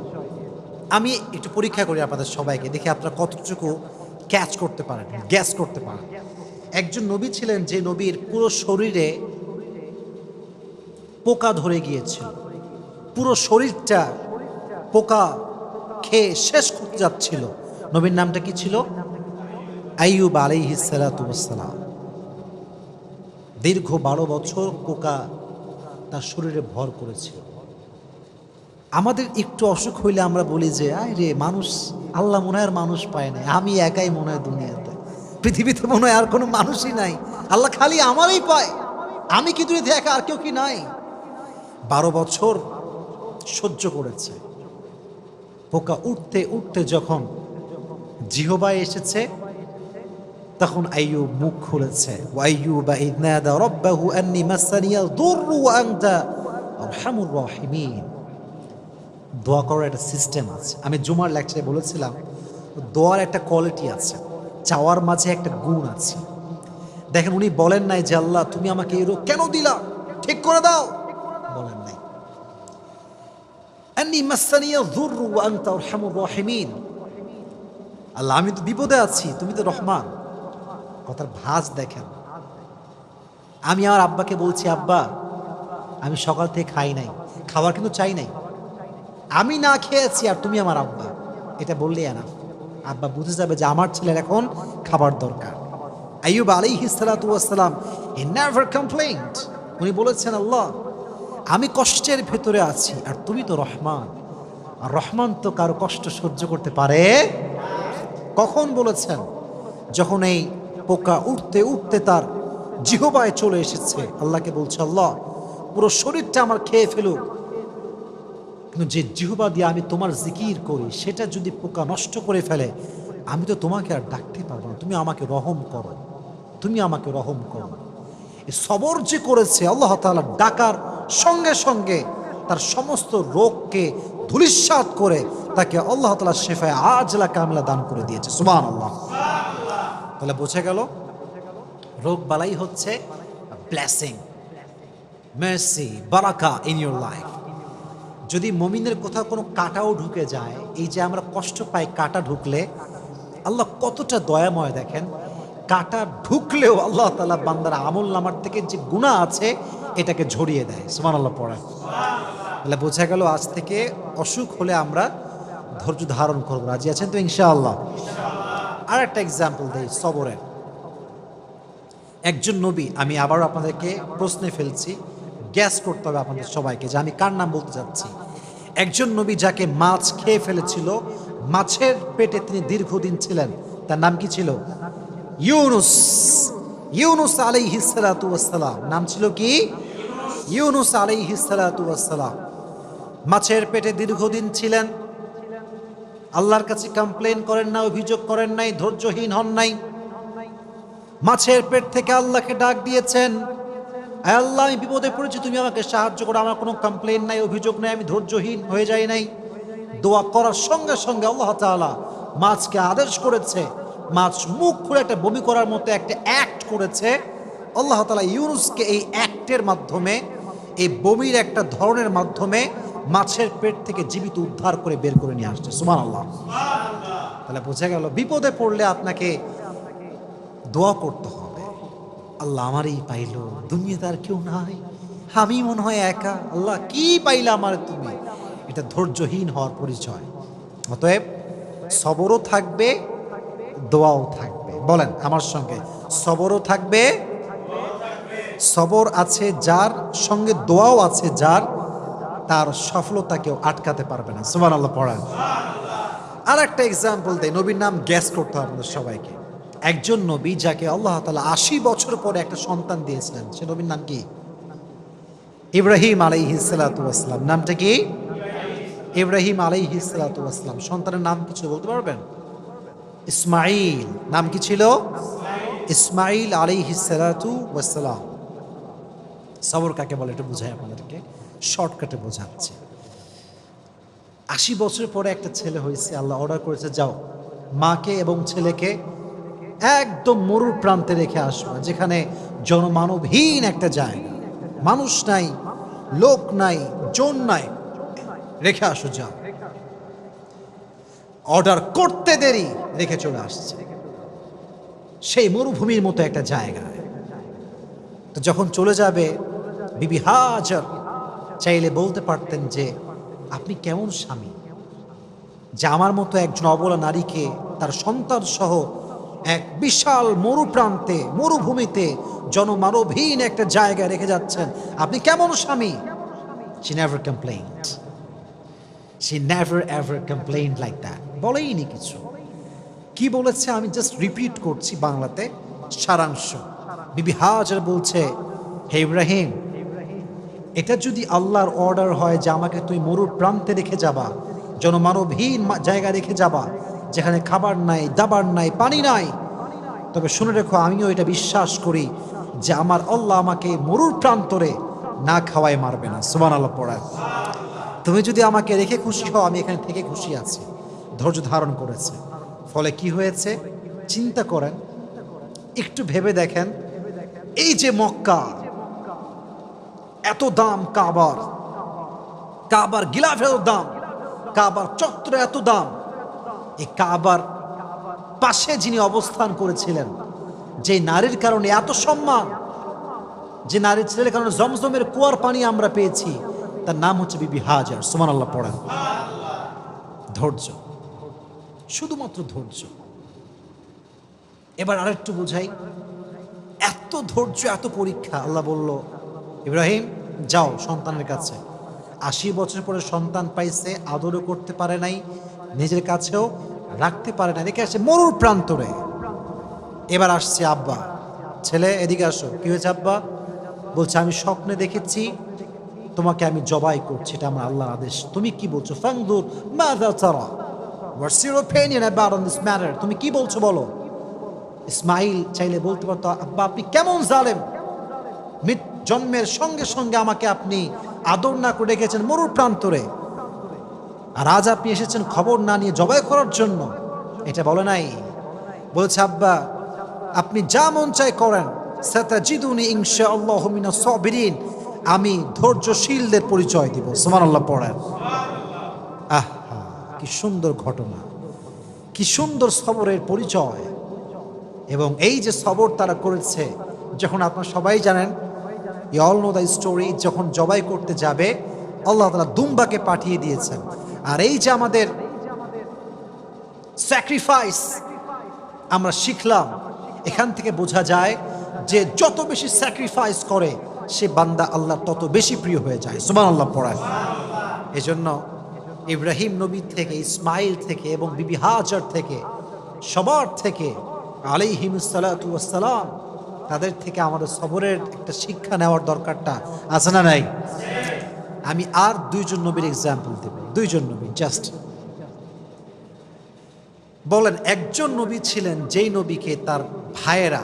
আমি একটু পরীক্ষা করি আপনাদের সবাইকে, দেখি আপনারা কতটুকু ক্যাচ করতে পারেন, গ্যাস করতে পারেন। একজন নবী ছিলেন যে নবীর পুরো শরীরে পোকা ধরে গিয়েছিল, পুরো শরীরটা পোকা খেয়ে শেষ করতে যাচ্ছিল। নবীর নামটা কি ছিল? আইয়ুব আলাইহিস সালাতু ওয়াস সালাম। দীর্ঘ 12 বছর পোকা তার শরীরে ভর করেছিল। আমাদের একটু অসুখ হইলে আমরা বলি যে আয় রে মানুষ, আল্লাহ মনে হয় মানুষ পায় না, আমি একাই মনে হয় দুনিয়াতে, পৃথিবীতে মনে হয় আর কোনো মানুষই নাই, আল্লাহ খালি আমারই পায়, আমি কি দুনিয়াতে একা, আর কেউ কি নাই? 12 বছর সহ্য করেছে। পোকা উঠতে উঠতে যখন জিহবায় এসেছে, তখন আইয়ুব মুখ খুলেছে। ওয়াইয়ুবা ইয নাদা রাব্বাহু আন্নী মাসানিয়াল দুররু ওয়া আনতা আরহামুর রাহিমিন। দোয়া করার একটা সিস্টেম আছে। আমি জুমার লেকচারে বলেছিলাম, দোয়ার একটা কোয়ালিটি আছে, চাওয়ার মাঝে একটা গুণ আছে। দেখেন, উনি বলেন নাই যে আল্লাহ তুমি আমাকে এই রোগ কেন দিলা, ঠিক করে দাও, বলেন নাই। আন্নী মাসানিয়াল দুররু ওয়া আনতা আরহামুর রাহিমিন। আল্লাহ আমি তো বিপদে আছি, তুমি তো রহমান। কথার ভাঁজ দেখেন। আমি আমার আব্বাকে বলছি, আব্বা আমি সকাল থেকে খাই নাই, খাবার কিন্তু চাই নাই, আমি না খেয়েছি আর তুমি আমার আব্বা, এটা বললেই না, আব্বা বুঝে যাবে যে আমার ছেলের এখন খাবার দরকার। আইয়ুব আলাইহিস সালাতু ওয়াস সালাম হি নেভার কমপ্লেইনড। উনি বলেছেন, আল্লাহ আমি কষ্টের ভেতরে আছি আর তুমি তো রহমান, আর রহমান তো কারো কষ্ট সহ্য করতে পারে। কখন বলেছেন? যখন এই পোকা উঠতে উঠতে তার জিহবায় চলে এসেছে। আল্লাহকে বলছে, আল্লাহ পুরো শরীরটা আমার খেয়ে ফেলুক, কিন্তু যে জিহবা দিয়ে আমি তোমার জিকির করি সেটা যদি পোকা নষ্ট করে ফেলে, আমি তো তোমাকে আর ডাকতে পারবো না, তুমি আমাকে রহম করো, তুমি আমাকে রহম করো। এই সবর যে করেছে, আল্লাহ তাআলা ডাকার সঙ্গে সঙ্গে তার সমস্ত রোগকে ধূলিসাৎ করে তাকে আল্লাহ তাআলা শেফায়ে আজলা কামিলা দান করে দিয়েছে। সুবহানাল্লাহ। তাহলে বোঝা গেল, রোগ বালাই হচ্ছে ব্লেসিং, মার্সি, বারাকা ইন ইউর লাইফ। যদি মুমিনের কোথাও কোনো কাঁটাও ঢুকে যায়, এই যে আমরা কষ্ট পাই কাঁটা ঢুকলে, আল্লাহ কতটা দয়াময় দেখেন। কাঁটা ঢুকলেও আল্লাহ তাআলা বান্দার আমল নামার থেকে যে গুনাহ আছে এটাকে ঝরিয়ে দেয়। সুবহানাল্লাহ পড়েন। তাহলে বোঝা গেল, আজ থেকে অসুখ হলে আমরা ধৈর্য ধারণ করবো। রাজি আছেন তো ইনশাআল্লাহ? আর একটা এক্সাম্পল দেই সবরের। একজন নবী, আমি আবারও আপনাদেরকে প্রশ্নে ফেলছি, গ্যাস করতে হবে আপনাদের সবাইকে যে আমি কার নাম বলতে যাচ্ছি। একজন নবী যাকে মাছ খেয়ে ফেলেছিল, মাছের পেটে তিনি দীর্ঘদিন ছিলেন, তার নাম কি ছিল? ইউনুস। ইউনুস আলাইহিস সালাতু ওয়াস সালাম। নাম ছিল কি? ইউনুস আলাইহিস সালাতু ওয়াস সালাম। মাছের পেটে দীর্ঘদিন ছিলেন, আল্লাহর কাছে কমপ্লেন করেন না, অভিযোগ করেন নাই, ধৈর্যহীন হন নাই। মাছের পেট থেকে আল্লাহকে ডাক দিয়েছেন, আল্লাহ আমি বিপদে পড়েছি, তুমি আমাকে সাহায্য করো, আমার কোনো কমপ্লেন নাই, অভিযোগ নাই, আমি ধৈর্যহীন হয়ে যাই নাই। দোয়া করার সঙ্গে সঙ্গে আল্লাহ তাআলা মাছকে আদেশ করেছে, মাছ মুখ খুলে একটা বমি করার মতো একটা অ্যাক্ট করেছে। আল্লাহ তাআলা ইউনুসকে এই অ্যাক্টের মাধ্যমে, এই বমির একটা ধরনের মাধ্যমে মাছের পেট থেকে জীবিত উদ্ধার করে বের করে নিয়ে আসছে। সুবহানাল্লাহ। তাহলে বোঝা গেল, বিপদে পড়লে আপনাকে দোয়া করতে হবে। আল্লাহ আমারই পাইলো, দুনিয়াতে আর কেউ নাই, আমি মনে হয় একা, আল্লাহ কি পাইলা আমার তুমি। এটা ধৈর্যহীন হওয়ার পরিচয়। অতএব সবরও থাকবে, দোয়াও থাকবে। বলেন আমার সঙ্গে, সবরও থাকবে, সবর আছে যার সঙ্গে দোয়াও আছে যার, তার সফলতা কেউ আটকাতে পারবে না। সুবহানাল্লাহ পড়েন। আর একটা এক্সাম্পল দেয়, নবীর নাম গ্যাস করতে হবে আমাদের সবাইকে। একজন নবী যাকে আল্লাহ তাআলা ৮০ বছর পরে একটা সন্তান দিয়েছিলেন, সে নবীর নাম কি? ইব্রাহিম আলাইহিস সালাতু ওয়াস সালাম। নামটা কি? ইব্রাহিম আলাইহিস সালাতু ওয়াস সালাম। সন্তানের নাম কিছু বলতে পারবেন? ইসমাঈল। নাম কি ছিল? ইসমাঈল আলাইহিস সালাতু ওয়াস সালাম। সবর কাকে বলে একটু বুঝাই আপনাদেরকে, শর্টকাটে বোঝাচ্ছি। ৮০ বছর পরে একটা ছেলে হয়েছে, আল্লাহ অর্ডার করেছে যাও মাকে এবং ছেলেকে একদম মরুর প্রান্তে রেখে আসবে, যেখানে জনমানবহীন একটা জায়গা, মানুষ নাই, লোক নাই, জন নাই, রেখে আসো যাও। অর্ডার করতে দেরি, রেখে চলে আসছে সেই মরুভূমির মতো একটা জায়গায়। তো যখন চলে যাবে, বিবি হাজার চাইলে বলতে পারতেন যে আপনি কেমন স্বামী যে আমার মতো একজন অবলা নারীকে তার সন্তান সহ এক বিশাল মরুপ্রান্তে, মরুভূমিতে, জনমানবহীন একটা জায়গায় রেখে যাচ্ছেন, আপনি কেমন স্বামী? She never complained. She never ever complained like that. বলেইনি কিছু। কি বলেছে আমি জাস্ট রিপিট করছি বাংলাতে সারাংশ। বিবি হাজার বলছে, হে ইব্রাহিম, এটা যদি আল্লাহর অর্ডার হয় যে আমাকে তুই মরুর প্রান্তে রেখে যাবা, জনমানবহীন জায়গা রেখে যাবা, যেখানে খাবার নাই, দাবার নাই, পানি নাই, তবে শুনে রেখো আমিও এটা বিশ্বাস করি যে আমার আল্লাহ আমাকে মরুর প্রান্তরে না খাওয়ায় মারবে না। সুবহানাল্লাহ পড়ায়। তুমি যদি আমাকে রেখে খুশি হও, আমি এখানে থেকে খুশি আছি। ধৈর্য ধারণ করেছে। ফলে কি হয়েছে চিন্তা করেন, একটু ভেবে দেখেন, এই যে মক্কা, এত দাম কাবার, কাবার গিলাফের দাম, কাবার চত্বরে এত দাম, এই কাবার পাশে যিনি অবস্থান করেছিলেন, যে নারীর কারণে এত সম্মান, যে নারীর ছেলের কারণে জমজমের কুয়ার পানি আমরা পেয়েছি, তার নাম হচ্ছে বিবি হাজার। সুবহানাল্লাহ পড়েন। ধৈর্য, শুধুমাত্র ধৈর্য। এবার আরেকটু বুঝাই, এত ধৈর্য, এত পরীক্ষা। আল্লাহ বলল, ইব্রাহিম যাও সন্তানের কাছে। ৮০ বছর পরে সন্তান পাইছে, আদরও করতে পারে নাই, নিজের কাছেও রাখতে পারে না, রেখে আসে মরুর প্রান্তরে। এবার আসছে আব্বা, ছেলে এদিকে আসো। কি হয়েছে আব্বা? বলছে আমি স্বপ্নে দেখেছি তোমাকে আমি জবাই করছি, এটা আমার আল্লাহর আদেশ। তুমি কি বলছো? ফাংদুর মাযা তারা, what's your opinion about on this matter? তুমি কি বলছো বলো। ইসমাইল চাইলে বলতে পারতো, আব্বা আপনি কেমন জালেম, জন্মের সঙ্গে সঙ্গে আমাকে আপনি আদর না করে রেখেছেন মরুর প্রান্তরে, আর আজ আপনি এসেছেন খবর না নিয়ে জবাই করার জন্য। এটা বলে নাই। বলছে আব্বা আপনি যা মন চাই করেন, সাতাজিদুনি ইনশাআল্লাহু মিনাস সাবিরিন, আমি ধৈর্যশীলদের পরিচয় দিব। সুবহানাল্লাহ পড়েন। আহা কি সুন্দর ঘটনা, কি সুন্দর সবরের পরিচয়। এবং এই যে সবর তারা করেছে, যখন আপনারা সবাই জানেন, you all know the story, যখন জবাই করতে যাবে আল্লাহ তাআলা দুম্বাকে পাঠিয়ে দিয়েছেন। আর এই যে আমাদের স্যাক্রিফাইস আমরা শিখলাম, এখান থেকে বোঝা যায় যে যত বেশি স্যাক্রিফাইস করে সে বান্দা আল্লাহ তত বেশি প্রিয় হয়ে যায়। সুবহানাল্লাহ পড়ায়। এজন্য ইব্রাহিম নবী থেকে, ইসমাইল থেকে এবং বিবি হাজার থেকে, সবার থেকে আলাইহিমুস সালাতু ওয়াস সালাম, তাদের থেকে আমাদের সবরের একটা শিক্ষা নেওয়ার দরকারটা আছে না নাই? আমি আর দুইজন নবীর এক্সাম্পল দেব, দুইজন নবী জাস্ট। বলেন একজন নবী ছিলেন যেই নবীকে তার ভাইয়েরা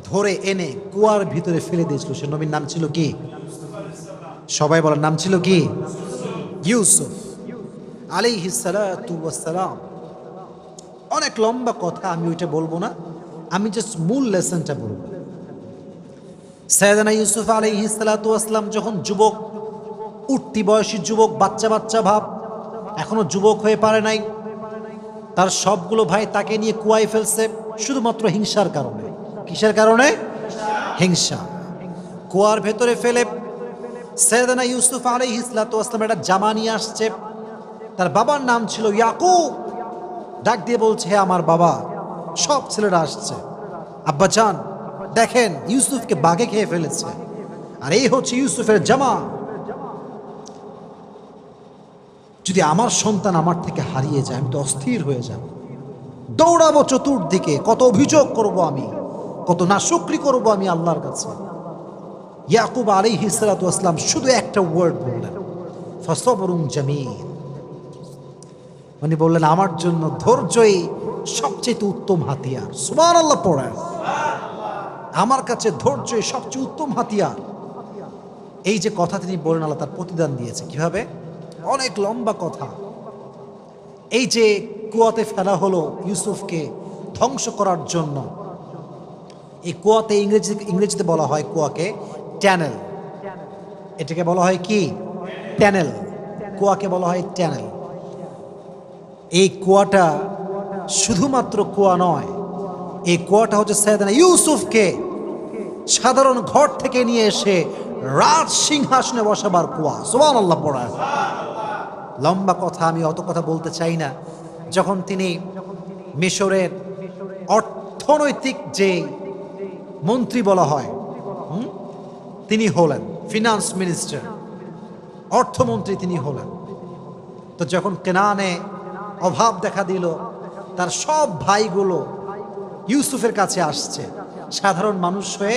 ধরে এনে কুয়ার ভিতরে ফেলে দিয়েছিল, সে নবীর নাম ছিল কি? সবাই বলেন নাম ছিল কি? ইউসুফ আলাইহিস সালাতু ওয়াস সালাম। অনেক লম্বা কথা, আমি ওইটা বলবো না, আমি জাস্ট মূল লেসনটা বলবো। সাইয়েদনা ইউসুফ আলাইহিস সালাতু ওয়াস সালাম যখন যুবক, উঠতি বয়সী যুবক, বাচ্চা বাচ্চা ভাব, এখনো যুবক হয়ে পারে নাই, তার সবগুলো ভাই তাকে নিয়ে কুয়ায় ফেলছে শুধুমাত্র হিংসার কারণে। কিসের কারণে? হিংসা। কুয়ার ভেতরে ফেলে সাইয়েদনা ইউসুফ আলাইহিস সালাতু ওয়াস সালাম একটা জামা নিয়ে আসছে। তার বাবার নাম ছিল ইয়াকুব। ডাক দিয়ে বলছে, হে আমার বাবা। সব ছেলেরা আসছে, আব্বা জান দেখেন ইউসুফকে বাঘে খেয়ে ফেলেছে, আর এই হচ্ছে ইউসুফের জামা। যদি আমার সন্তান আমার থেকে হারিয়ে যায়, আমি তো অস্থির হয়ে যাব, দৌড়াবো চতুর্দিকে, কত অভিযোগ করব আমি, কত নাশুকরি করব আমি আল্লাহর কাছে। ইয়াকুব আলাইহিস সালাতু ওয়াস সালাম শুধু একটা ওয়ার্ড বললেন, ফাসবরুন জামিল। উনি বললেন, আমার জন্য ধৈর্যই সবচেয়ে উত্তম হাতিয়ার। সুবহানাল্লাহ পড়েন। আমার কাছে ধৈর্যই সবচেয়ে উত্তম হাতিয়ার। এই যে কথা তিনি বলেন, আল্লাহ তার প্রতিদান দিয়েছে। কিভাবে? অনেক লম্বা কথা। এই যে কুয়াতে ফেলা হলো ইউসুফকে ধ্বংস করার জন্য, এই কুয়াতে ইংরেজিতে বলা হয় কুয়াকে ট্যানেল। এটাকে বলা হয় কি? ট্যানেল। কুয়াকে বলা হয় ট্যানেল। এই কুয়াটা শুধুমাত্র কুয়া নয়, এই কুয়াটা হচ্ছে সাইয়েদনা ইউসুফকে সাধারণ ঘর থেকে নিয়ে এসে রাজ সিংহাসনে বসাবার কুয়া। সুবহানাল্লাহ পড়া। লম্বা কথা, আমি অত কথা বলতে চাই না। যখন তিনি মিশরের অর্থনৈতিক যে মন্ত্রী বলা হয়, তিনি হলেন ফিনান্স মিনিস্টার, অর্থমন্ত্রী তিনি হলেন। তো যখন কেনানে অভাব দেখা দিল, তার সব ভাইগুলো ইউসুফের কাছে আসছে সাধারণ মানুষ হয়ে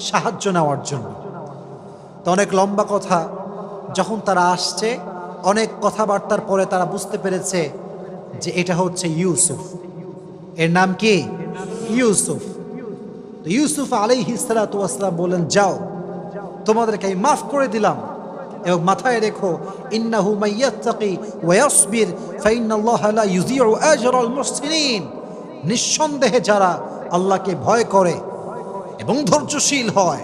সাহায্য নেওয়ার জন্য। তো অনেক লম্বা কথা, যখন তারা আসছে অনেক কথাবার্তার পরে তারা বুঝতে পেরেছে যে এটা হচ্ছে ইউসুফ। এর নাম কি? ইউসুফ। তো ইউসুফ আলাইহিস সালাতু ওয়াস সালাম বলেন, যাও, তোমাদেরকে আমি মাফ করে দিলাম, এবং মাথায় রেখো, ইন্নাহু মাইয়াত্তাকি ওয়া ইয়াসবির ফাইন্নাল্লাহা লা ইউযিউ আজরাল মুহসিনিন। নিঃসন্দেহে যারা আল্লাহকে ভয় করে এবং ধৈর্যশীল হয়,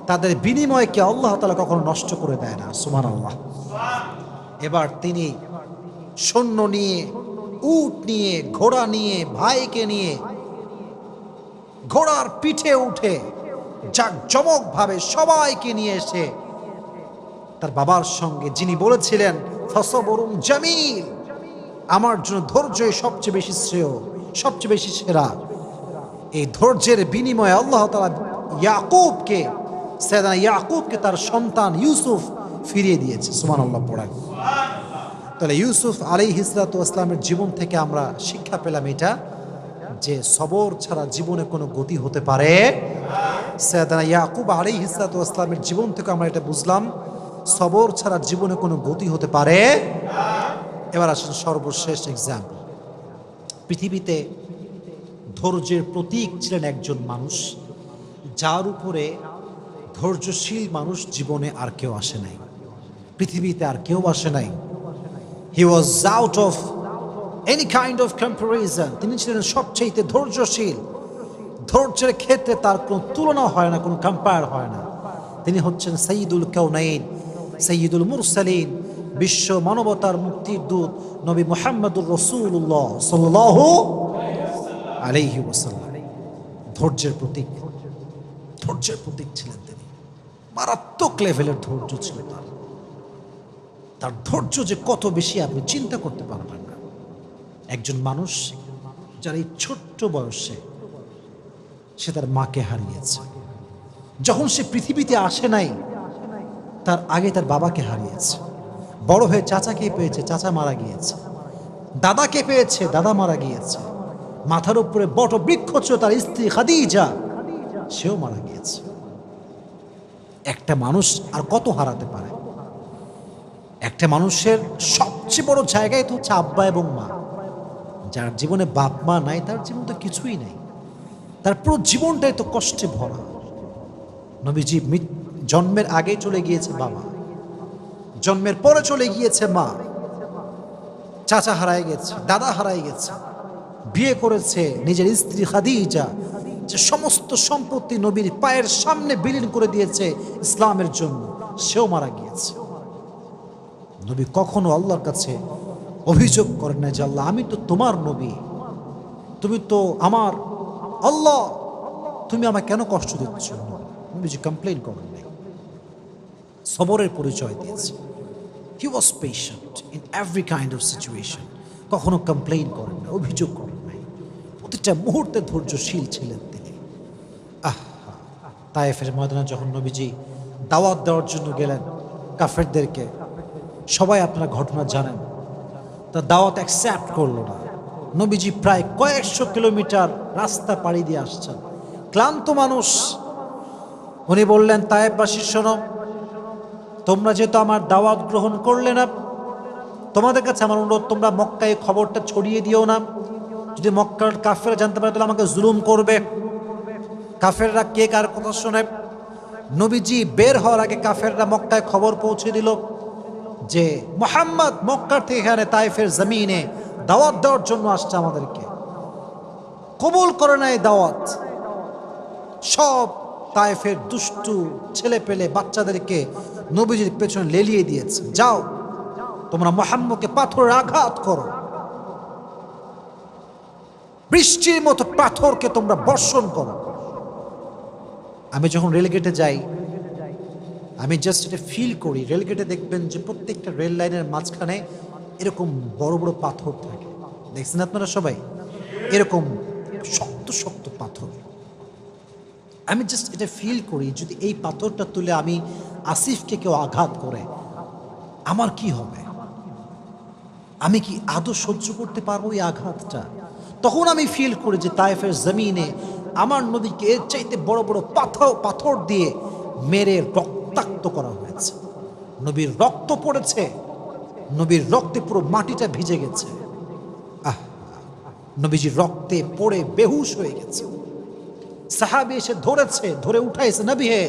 তাদের বিনিময়কে আল্লাহ তাআলা কখনো নষ্ট করে দেয় না। সুবহানাল্লাহ। এবার তিনি সৈন্য নিয়ে, উট নিয়ে, ঘোড়া নিয়ে, ভাইকে নিয়ে ঘোড়ার পিঠে উঠে জাঁকজমকভাবে সবাইকে নিয়ে এসে তার বাবার সঙ্গে, যিনি বলেছিলেন ফাসবরুন জামিল, আমার জন্য ধৈর্যই সবচেয়ে বেশি শ্রেয়, সবচেয়ে বেশি সেরা, এই ধৈর্যের বিনিময়ে আল্লাহ তাআলা ইয়াকুবকে, সাইয়েদনা ইয়াকুবকে তার সন্তান ইউসুফ ফিরিয়ে দিয়েছে। সুবহানাল্লাহ পড়েন। তাহলে ইউসুফ আলাইহিস সালাতু ওয়াস সালামের জীবন থেকে আমরা শিক্ষা পেলাম এটা, যে সবর ছাড়া জীবনে কোনো গতি হতে পারে। সাইয়েদনা ইয়াকুব আলাইহিস সালাতু ওয়াস সালামের জীবন থেকে আমরা এটা বুঝলাম, সবর ছাড়া জীবনে কোনো গতি হতে পারে। এবার আসেন সর্বশেষ এক্সাম্পল। পৃথিবীতে ধৈর্যের প্রতীক ছিলেন একজন মানুষ, যার উপরে ধৈর্যশীল মানুষ জীবনে আর কেউ আসে নাই, পৃথিবীতে আর কেউ আসে নাই। He was out of any kind of comparison. তিনি ছিলেন সবচেয়ে ধৈর্যশীল। ধৈর্যের ক্ষেত্রে তার কোনো তুলনা হয় না, কোনো কম্পেয়ার হয় না। তিনি হচ্ছেন সাইয়্যিদুল কাউনাইন, সাইয়্যিদুল মুরসালিন, বিশ্ব মানবতার মুক্তির দূত নবী মুহাম্মদুর রাসূলুল্লাহ সাল্লাল্লাহু আলাইহি ওয়াসাল্লাম। ধৈর্যের প্রতীক, ধৈর্যের প্রতীক ছিলেন তিনি। মারাত্মক লেভেলের ধৈর্য ছিল তার। তার ধৈর্য যে কত বেশি আপনি চিন্তা করতে পারবেন না। একজন মানুষ যার এই ছোট্ট বয়সে সে তার মাকে হারিয়েছে, যখন সে পৃথিবীতে আসে নাই তার আগে তার বাবাকে হারিয়েছে, বড় হয়ে চাচাকে পেয়েছে, চাচা মারা গিয়েছে, দাদাকে পেয়েছে, দাদা মারা গিয়েছে, মাথার উপরে বট বৃক্ষ ছিল তার স্ত্রী খাদিজা, সেও মারা গিয়েছে। একটা মানুষ আর কত হারাতে পারে? একটা মানুষের সবচেয়ে বড় জায়গায় তো হচ্ছে আব্বা এবং মা। যার জীবনে বাপ মা নাই তার জীবন তো কিছুই নাই, তার পুরো জীবনটাই তো কষ্টে ভরা। নবীজি জন্মের আগে চলে গিয়েছে বাবা, জন্মের পরে চলে গিয়েছে মা, চাচা হারায় গেছে, দাদা হারায় গেছে, বিয়ে করেছে নিজের স্ত্রী খাদিজা, যে সমস্ত সম্পত্তি নবীর পায়ের সামনে বিলীন করে দিয়েছে ইসলামের জন্য, সেও মারা গিয়েছে। নবী কখনো আল্লাহর কাছে অভিযোগ করেন না যে আল্লাহ আমি তো তোমার নবী, তুমি তো আমার আল্লাহ, তুমি আমায় কেন কষ্ট দিচ্ছ? নবীজি কমপ্লেন করেন নাই, সবরের পরিচয় দিয়েছে। He was patient in every kind of situation. কখনো কমপ্লেন করেন না, অভিযোগ করেন নাই, প্রতিটা মুহূর্তে ধৈর্যশীল ছিলেন তিনি। তায়েফের ময়দানে যখন নবীজি দাওয়াত দেওয়ার জন্য গেলেন কাফেরদেরকে, সবাই আপনারা ঘটনা জানেন, তা দাওয়াত অ্যাকসেপ্ট করলো না। নবীজি প্রায় কয়েকশো কিলোমিটার রাস্তা পাড়ি দিয়ে আসছেন, ক্লান্ত মানুষ। উনি বললেন, তায়েফবাসী শোনো, তোমরা যেহেতু আমার দাওয়াত গ্রহণ করলে না, তোমাদের কাছে আমার অনুরোধ, তোমরা মক্কায় খবরটা ছড়িয়ে দিও না। যদি মক্কার কাফেররা জানতে পারে তাহলে আমাকে জুলুম করবে। কাফেররা কে কার কথা শোনে। নবীজি বের হওয়ার আগে কাফেররা মক্কায় খবর পৌঁছে দিল যে মুহাম্মদ মক্কার থেকে এখানে তায়েফের জমিনে দাওয়াত দেওয়ার জন্য আসছে, আমাদেরকে কবুল করে না এই দাওয়াত। সব তায়েফের দুষ্টু ছেলে পেলে বাচ্চাদেরকে নবীজির পেছনে লেলিয়ে দিয়েছে, যাও তোমরা মুহাম্মদকে পাথরের আঘাত করো, বৃষ্টির মতো পাথরকে তোমরা বর্ষণ করো। আমি যখন রেলগেটে যাই, আমি জাস্ট এটা ফিল করি। রেলগেটে দেখবেন যে প্রত্যেকটা রেল লাইনের মাঝখানে এরকম বড় বড় পাথর থাকে, দেখছেন আপনারা সবাই, এরকম শক্ত শক্ত পাথর। আমি জাস্ট এটা ফিল করি, যদি এই পাথরটা তুলে আমি আসিফকে কেউ আঘাত করে আমার কি হবে, আমি কি আদৌ সহ্য করতে পারবো এই আঘাতটা? তখন আমি ফিল করি যে তায়েফের জমিনে আমার নবীকে এর চাইতে বড় বড় পাথর দিয়ে মেরে রক্তাক্ত করা হয়েছে। নবীর রক্ত পড়েছে, নবীর রক্তে পুরো মাটিটা ভিজে গেছে। নবীজি রক্তে পড়ে বেহুশ হয়ে গেছে। সাহাবী এসে ধরেছে, ধরে উঠাইছে, নবী হে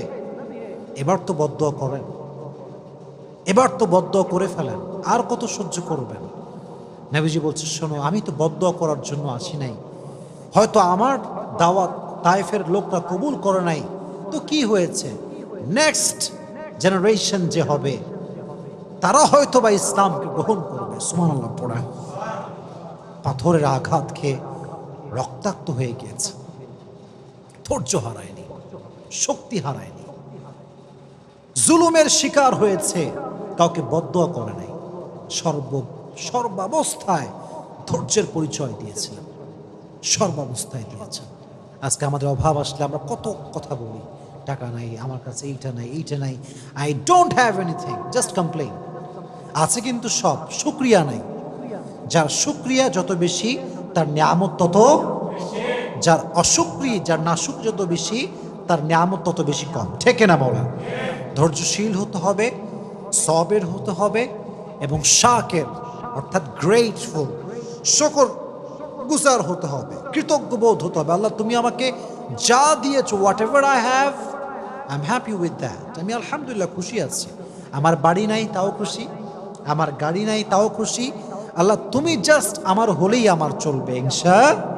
এবার তো বদদুয়া করেন, এবার তো বদদুয়া করে ফেলেন, আর কত সহ্য করবেন? নবীজি বলছে, শোনো, আমি তো বদদুয়া করার জন্য আসি নাই, হয়তো আমার দাওয়াত তায়েফের লোকরা কবুল করে নাই, তো কি হয়েছে, নেক্সট জেনারেশন যে হবে তারা হয়তো বা ইসলামকে গ্রহণ করবে। সুবহানাল্লাহ পড়া। পাথরের আঘাত খেয়ে রক্তাক্ত হয়ে গিয়েছে, ধৈর্য হারায়নি, শক্তি হারায়নি, জুলুমের শিকার হয়েছে, কাউকে বদদুয়া করে নাই, সর্বাবস্থায় ধৈর্যের পরিচয় দিয়েছিলেন, সর্বাবস্থায় দিয়েছেন। আজকে আমাদের অভাব আসলে আমরা কত কথা বলি, টাকা নাই, আমার কাছে এইটা নাই, এইটা নাই, I don't have anything, just complain. আছে কিন্তু সব, শুকরিয়া নাই। যার শুকরিয়া যত বেশি তার নিয়ামত তত, যার অশুকরিয়া, যার নাশুকরিয়া যত বেশি তার নিয়ামত তত বেশি কম। ঠিক না বলা? ধৈর্যশীল হতে হবে, সবের হতে হবে, এবং শাকের অর্থাৎ গ্রেটফুল, শুকর গুজার হতে হবে, কৃতজ্ঞ বোধ হতে হবে। আল্লাহ তুমি আমাকে যা দিয়েছো, what ever I have, I am happy with that. আমি আলহামদুলিল্লাহ খুশি আছি। আমার বাড়ি নাই তাও খুশি, আমার গাড়ি নাই তাও খুশি। আল্লাহ তুমি জাস্ট আমার হলেই আমার চলবে ইনশাআল্লাহ।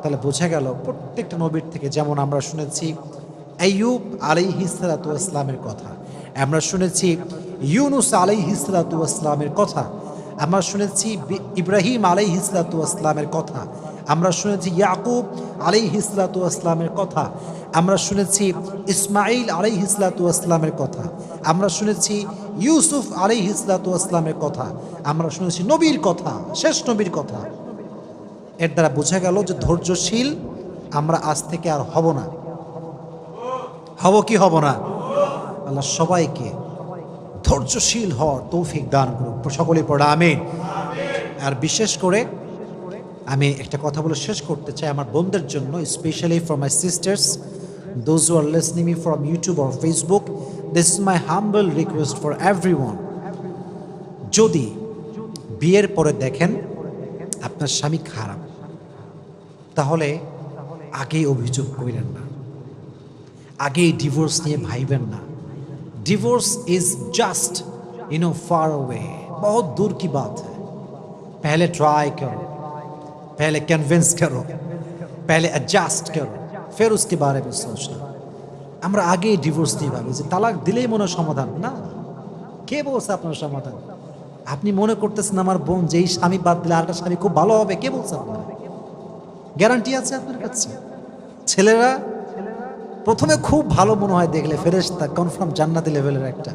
তাহলে বোঝা গেল প্রত্যেকটা নবীর থেকে, যেমন আমরা শুনেছি আইয়ুব আলাইহিস সালাতু ওয়াস সালামের কথা, আমরা শুনেছি ইউনুস আলাইহিস সালাতু ওয়াস সালামের কথা, আমরা শুনেছি ইব্রাহিম আলাইহিস সালাতু ওয়াস সালামের কথা, আমরা শুনেছি ইয়াকুব আলাইহিস সালাতু ওয়াস সালামের কথা, আমরা শুনেছি ইসমাঈল আলাইহিস সালাতু ওয়াস সালামের কথা, আমরা শুনেছি ইউসুফ আলাইহিস সালাতু ওয়াস সালামের কথা, আমরা শুনেছি নবীর কথা, শেষ নবীর কথা। এর দ্বারা বোঝা গেল যে ধৈর্যশীল আমরা আজ থেকে আর হব না। হব কি হব না? আল্লাহ সবাইকে ধৈর্যশীল হওয়ার তৌফিক দান করুক, সকলে পড়া আমিন। আর বিশেষ করে আমি একটা কথা বলে শেষ করতে চাই আমার বোনদের জন্য, specially for my sisters, those who R listening me from YouTube or Facebook, this is my humble request for everyone. যদি বিয়ের পরে দেখেন আপনার স্বামী খারাপ, তাহলে আগেই অভিযোগ করেন না, আগেই ডিভোর্স নিয়ে ভাইবেন না। Divorce is just far away, बहुत दूर की बात है। पहले ट्राई करो, पहले कन्विंस करो, पहले एडजस्ट करो, फिर उसके बारे में सोचना। আমরা আগেই ডিভোর্স নিয়ে ভাবি যে তালাক দিলেই মনে সমাধান। না, কে বলছে আপনার সমাধান? আপনি মনে করতেছেন আমার বোন যেই স্বামী বাদ দিলে আরেকটা স্বামী খুব ভালো হবে, কে বলছে আপনার? গ্যারান্টি আছে আপনার কাছে? ছেলেরা প্রথমে খুব ভালো মনে হয় দেখলে, ফেরেশতা কনফার্ম জান্নাতি লেভেলের একটা,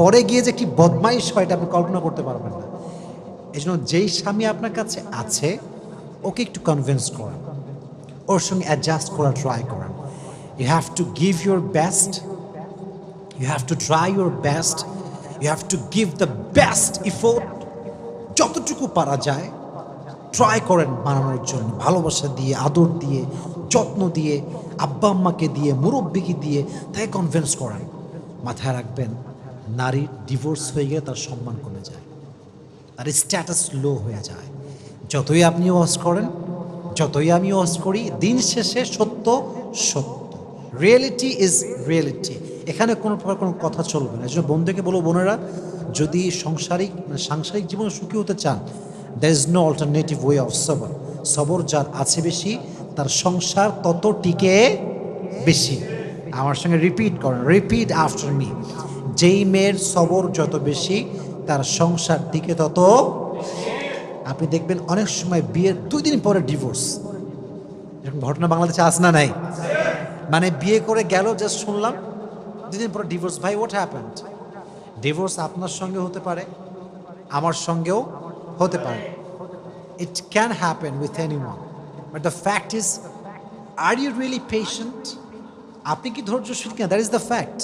পরে গিয়ে যে কি বদমাইশ হয় এটা আপনি কল্পনা করতে পারবেন না। এই জন্য যেই স্বামী আপনার কাছে আছে ওকে একটু কনভিন্স করেন, ওর সঙ্গে অ্যাডজাস্ট করার ট্রাই করেন। You have to give your best, you have to try your best, you have to give the best effort. যতটুকু পারা যায় ট্রাই করেন বানানোর জন্য, ভালোবাসা দিয়ে, আদর দিয়ে, যত্ন দিয়ে, আব্বা আম্মাকে দিয়ে, মুরব্বিকে দিয়ে তাই কনভিন্স করেন। মাথায় রাখবেন, নারীর ডিভোর্স হয়ে গেলে তার সম্মান কমে যায়, তার স্ট্যাটাস লো হয়ে যায়। যতই আপনি ওয়াজ করেন, যতই আমি ওয়াজ করি, দিন শেষে সত্য সত্য, রিয়েলিটি ইজ রিয়েলিটি। এখানে কোনো প্রকার কোনো কথা চলবে না। এই জন্য বন্ধুকে বলবো, বোনেরা, যদি সাংসারিক জীবনে সুখী হতে চান, there is no alternative way of সবর। সবর যার আছে বেশি, তার সংসার তত টিকে বেশি। আমার সঙ্গে রিপিট করেন, রিপিট আফটার মি। যেই মেয়ের সবর যত বেশি, তার সংসার টিকে তত। আপনি দেখবেন অনেক সময় বিয়ের 2 দিন পরে ডিভোর্স, এরকম ঘটনা বাংলাদেশে আস না নাই? মানে বিয়ে করে গেল, জাস্ট শুনলাম 2 দিন পরে ডিভোর্স। ভাই, হোয়াট হ্যাপেন্ড? ডিভোর্স আপনার সঙ্গে হতে পারে, আমার সঙ্গেও হতে পারে। It can happen with anyone, but the fact is, are you really patient? আপনি কি ধৈর্যশীল কিনা? That is the fact.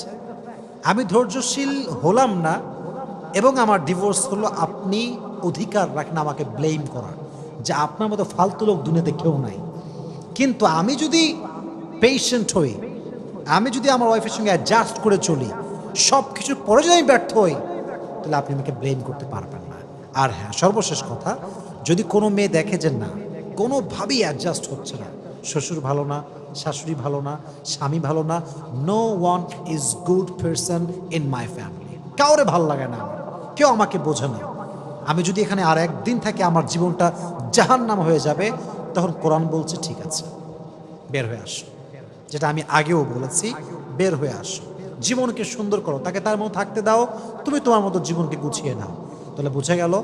আমি ধৈর্যশীল হলাম না এবং আমার ডিভোর্স হলো, আপনি অধিকার রাখেন আমাকে ব্লেম করার, যে আপনার মতো ফালতু লোক দুনিয়াতে কেউ নাই। কিন্তু আমি যদি পেশেন্ট হই, আমি যদি আমার ওয়াইফের সঙ্গে অ্যাডজাস্ট করে চলি, সব কিছুর পরে যদি আমি ব্যর্থ হই, তাহলে আপনি আমাকে ব্লেম করতে পারবেন না। আর হ্যাঁ, সর্বশেষ কথা, যদি কোনো মেয়ে দেখে যে না, কোনোভাবেই অ্যাডজাস্ট হচ্ছে না, শ্বশুর ভালো না, শাশুড়ি ভালো না, স্বামী ভালো না, no one is good person in my family, কাউরে ভালো লাগে না, কেউ আমাকে বোঝে না, আমি যদি এখানে আর একদিন থাকি আমার জীবনটা জাহান্নাম হয়ে যাবে, তখন কোরআন বলছে ঠিক আছে, বের হয়ে আসো। যেটা আমি আগেও বলেছি, বের হয়ে আসো, জীবনকে সুন্দর করো, তাকে তার মতো থাকতে দাও, তুমি তোমার মতো জীবনকে গুছিয়ে নাও। তাহলে বুঝে গেল,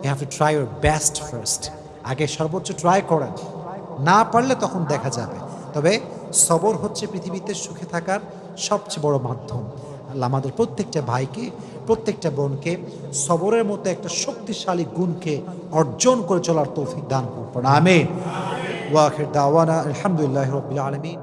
you have to try your best first. আগে সর্বোচ্চ ট্রাই করেন, না পারলে তখন দেখা যাবে। তবে সবর হচ্ছে পৃথিবীতে সুখে থাকার সবচেয়ে বড় মাধ্যম। আল্লাহ আমাদের প্রত্যেকটা ভাইকে, প্রত্যেকটা বোনকে সবরের মতো একটা শক্তিশালী গুণকে অর্জন করে চলার তৌফিক দান করুন। আমিন। ওয়া আখির দাওয়ানা আলহামদুলিল্লাহি রাব্বিল আলামিন।